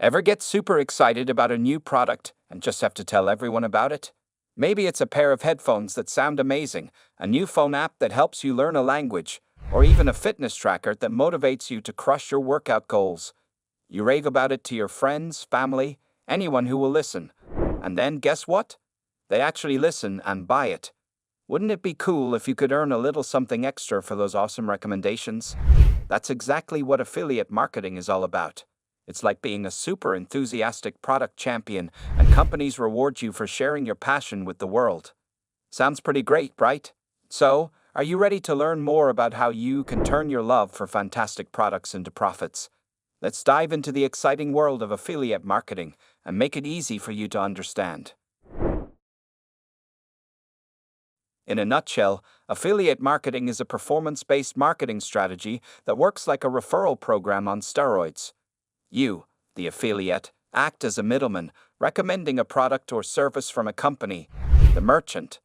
Ever get super excited about a new product and just have to tell everyone about it? Maybe it's a pair of headphones that sound amazing, a new phone app that helps you learn a language, or even a fitness tracker that motivates you to crush your workout goals. You rave about it to your friends, family, anyone who will listen. And then guess what? They actually listen and buy it. Wouldn't it be cool if you could earn a little something extra for those awesome recommendations? That's exactly what affiliate marketing is all about. It's like being a super enthusiastic product champion, and companies reward you for sharing your passion with the world. Sounds pretty great, right? So, are you ready to learn more about how you can turn your love for fantastic products into profits? Let's dive into the exciting world of affiliate marketing and make it easy for you to understand. In a nutshell, affiliate marketing is a performance-based marketing strategy that works like a referral program on steroids. You, the affiliate, act as a middleman, recommending a product or service from a company, the merchant.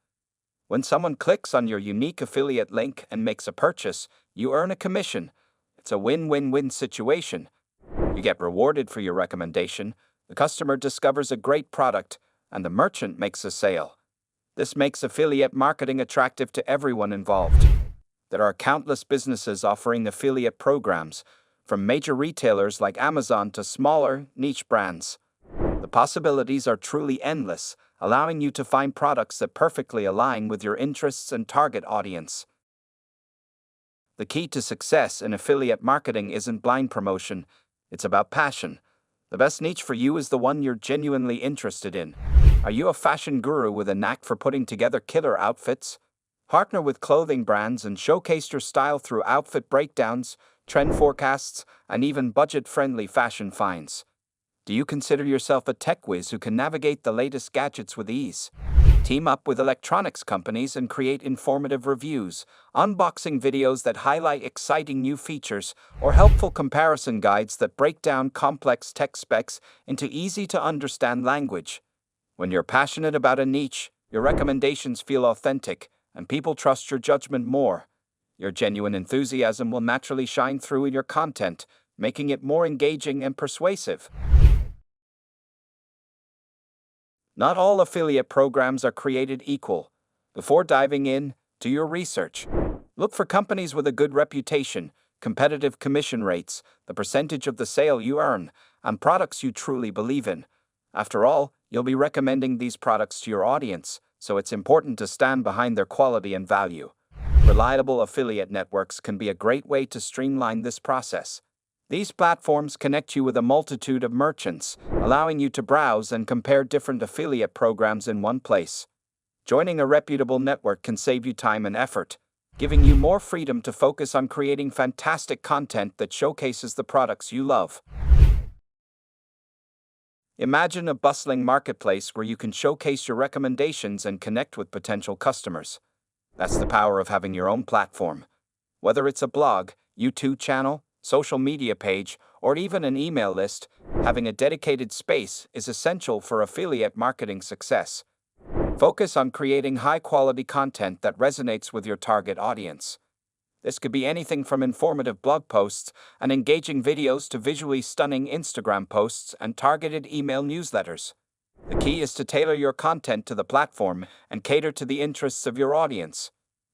When someone clicks on your unique affiliate link and makes a purchase, you earn a commission. It's a win-win-win situation. You get rewarded for your recommendation, the customer discovers a great product, and the merchant makes a sale. This makes affiliate marketing attractive to everyone involved. There are countless businesses offering affiliate programs, from major retailers like Amazon to smaller, niche brands. The possibilities are truly endless, allowing you to find products that perfectly align with your interests and target audience. The key to success in affiliate marketing isn't blind promotion, it's about passion. The best niche for you is the one you're genuinely interested in. Are you a fashion guru with a knack for putting together killer outfits? Partner with clothing brands and showcase your style through outfit breakdowns, trend forecasts, and even budget-friendly fashion finds. Do you consider yourself a tech whiz who can navigate the latest gadgets with ease? Team up with electronics companies and create informative reviews, unboxing videos that highlight exciting new features, or helpful comparison guides that break down complex tech specs into easy-to-understand language. When you're passionate about a niche, your recommendations feel authentic, and people trust your judgment more. Your genuine enthusiasm will naturally shine through in your content, making it more engaging and persuasive. Not all affiliate programs are created equal. Before diving in, do your research. Look for companies with a good reputation, competitive commission rates, the percentage of the sale you earn, and products you truly believe in. After all, you'll be recommending these products to your audience, so it's important to stand behind their quality and value. Reliable affiliate networks can be a great way to streamline this process. These platforms connect you with a multitude of merchants, allowing you to browse and compare different affiliate programs in one place. Joining a reputable network can save you time and effort, giving you more freedom to focus on creating fantastic content that showcases the products you love. Imagine a bustling marketplace where you can showcase your recommendations and connect with potential customers. That's the power of having your own platform. Whether it's a blog, YouTube channel, social media page, or even an email list, having a dedicated space is essential for affiliate marketing success. Focus on creating high-quality content that resonates with your target audience. This could be anything from informative blog posts and engaging videos to visually stunning Instagram posts and targeted email newsletters. The key is to tailor your content to the platform and cater to the interests of your audience.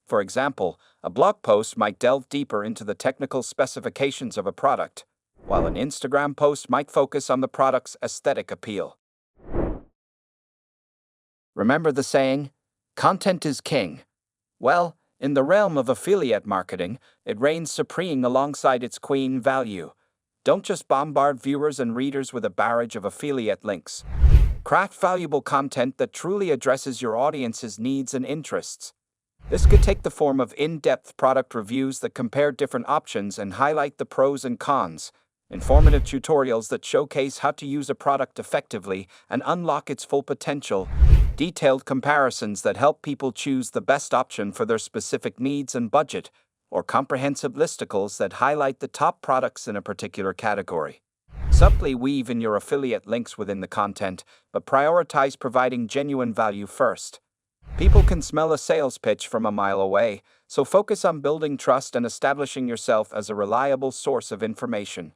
For example, a blog post might delve deeper into the technical specifications of a product, while an Instagram post might focus on the product's aesthetic appeal. Remember the saying, "Content is king." Well, in the realm of affiliate marketing, it reigns supreme alongside its queen, value. Don't just bombard viewers and readers with a barrage of affiliate links. Craft valuable content that truly addresses your audience's needs and interests. This could take the form of in-depth product reviews that compare different options and highlight the pros and cons, informative tutorials that showcase how to use a product effectively and unlock its full potential, detailed comparisons that help people choose the best option for their specific needs and budget, or comprehensive listicles that highlight the top products in a particular category. Subtly weave in your affiliate links within the content, but prioritize providing genuine value first. People can smell a sales pitch from a mile away, so focus on building trust and establishing yourself as a reliable source of information.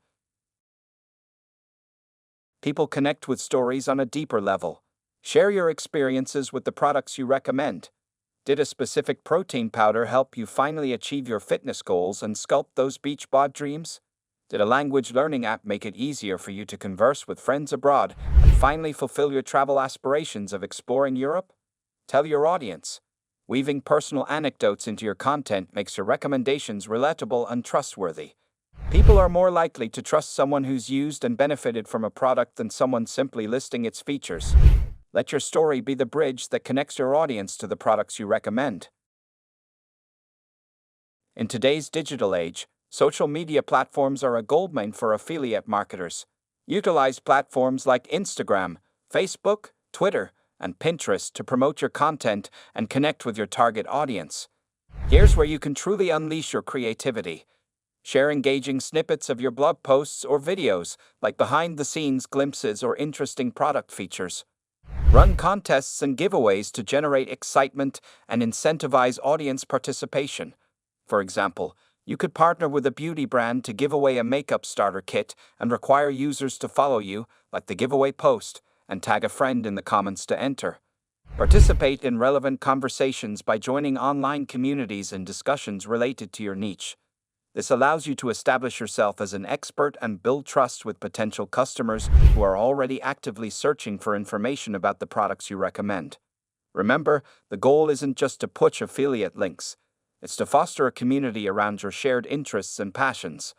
People connect with stories on a deeper level. Share your experiences with the products you recommend. Did a specific protein powder help you finally achieve your fitness goals and sculpt those beach bod dreams? Did a language learning app make it easier for you to converse with friends abroad and finally fulfill your travel aspirations of exploring Europe? Tell your audience. Weaving personal anecdotes into your content makes your recommendations relatable and trustworthy. People are more likely to trust someone who's used and benefited from a product than someone simply listing its features. Let your story be the bridge that connects your audience to the products you recommend. In today's digital age, social media platforms are a goldmine for affiliate marketers. Utilize platforms like Instagram, Facebook, Twitter, and Pinterest to promote your content and connect with your target audience. Here's where you can truly unleash your creativity. Share engaging snippets of your blog posts or videos, like behind-the-scenes glimpses or interesting product features. Run contests and giveaways to generate excitement and incentivize audience participation. For example, you could partner with a beauty brand to give away a makeup starter kit and require users to follow you, like the giveaway post, and tag a friend in the comments to enter. Participate in relevant conversations by joining online communities and discussions related to your niche. This allows you to establish yourself as an expert and build trust with potential customers who are already actively searching for information about the products you recommend. Remember, the goal isn't just to push affiliate links. It's to foster a community around your shared interests and passions.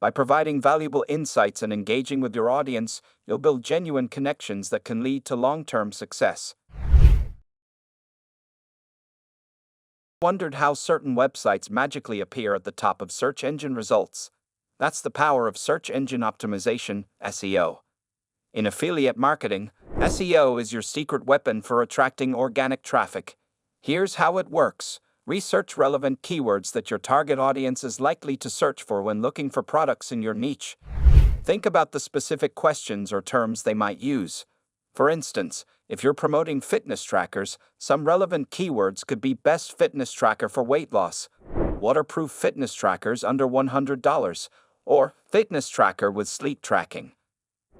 By providing valuable insights and engaging with your audience, you'll build genuine connections that can lead to long-term success. Wondered how certain websites magically appear at the top of search engine results? That's the power of search engine optimization, SEO. In affiliate marketing, SEO is your secret weapon for attracting organic traffic. Here's how it works. Research relevant keywords that your target audience is likely to search for when looking for products in your niche. Think about the specific questions or terms they might use. For instance, if you're promoting fitness trackers, some relevant keywords could be best fitness tracker for weight loss, waterproof fitness trackers under $100, or fitness tracker with sleep tracking.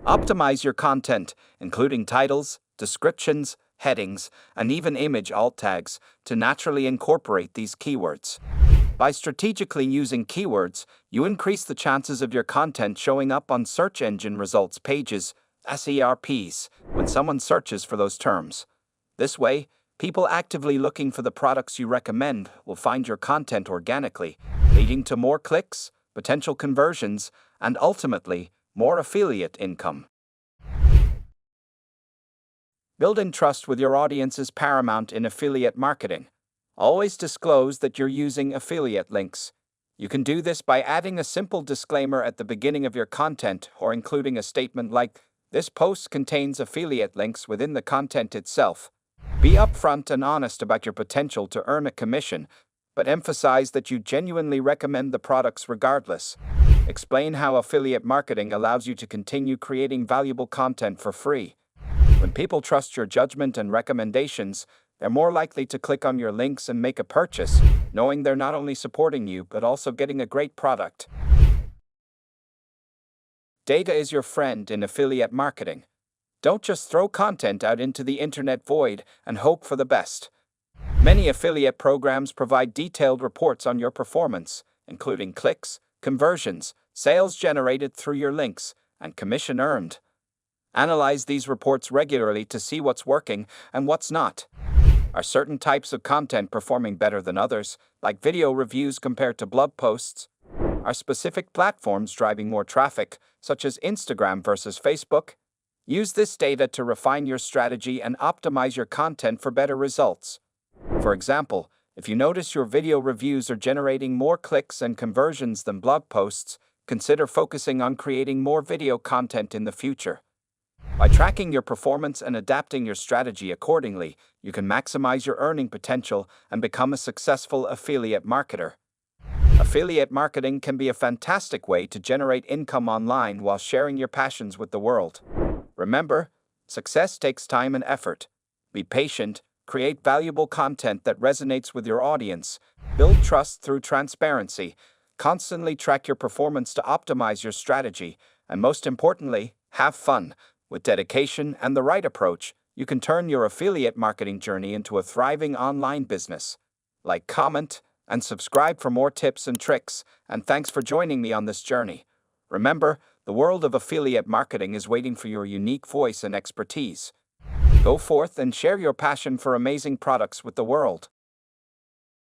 Optimize your content, including titles, descriptions, headings, and even image alt tags, to naturally incorporate these keywords. By strategically using keywords, you increase the chances of your content showing up on search engine results pages, SERPs, when someone searches for those terms. This way, people actively looking for the products you recommend will find your content organically, leading to more clicks, potential conversions, and ultimately, more affiliate income. Building trust with your audience is paramount in affiliate marketing. Always disclose that you're using affiliate links. You can do this by adding a simple disclaimer at the beginning of your content or including a statement like, "This post contains affiliate links within the content itself." Be upfront and honest about your potential to earn a commission, but emphasize that you genuinely recommend the products regardless. Explain how affiliate marketing allows you to continue creating valuable content for free. When people trust your judgment and recommendations, they're more likely to click on your links and make a purchase, knowing they're not only supporting you but also getting a great product. Data is your friend in affiliate marketing. Don't just throw content out into the internet void and hope for the best. Many affiliate programs provide detailed reports on your performance, including clicks, conversions, sales generated through your links, and commission earned. Analyze these reports regularly to see what's working and what's not. Are certain types of content performing better than others, like video reviews compared to blog posts? Are specific platforms driving more traffic, such as Instagram versus Facebook? Use this data to refine your strategy and optimize your content for better results. For example, if you notice your video reviews are generating more clicks and conversions than blog posts, consider focusing on creating more video content in the future. By tracking your performance and adapting your strategy accordingly, you can maximize your earning potential and become a successful affiliate marketer. Affiliate marketing can be a fantastic way to generate income online while sharing your passions with the world. Remember, success takes time and effort. Be patient, create valuable content that resonates with your audience, build trust through transparency, constantly track your performance to optimize your strategy, and most importantly, have fun. With dedication and the right approach, you can turn your affiliate marketing journey into a thriving online business. Like, comment, and subscribe for more tips and tricks, and thanks for joining me on this journey. Remember, the world of affiliate marketing is waiting for your unique voice and expertise. Go forth and share your passion for amazing products with the world.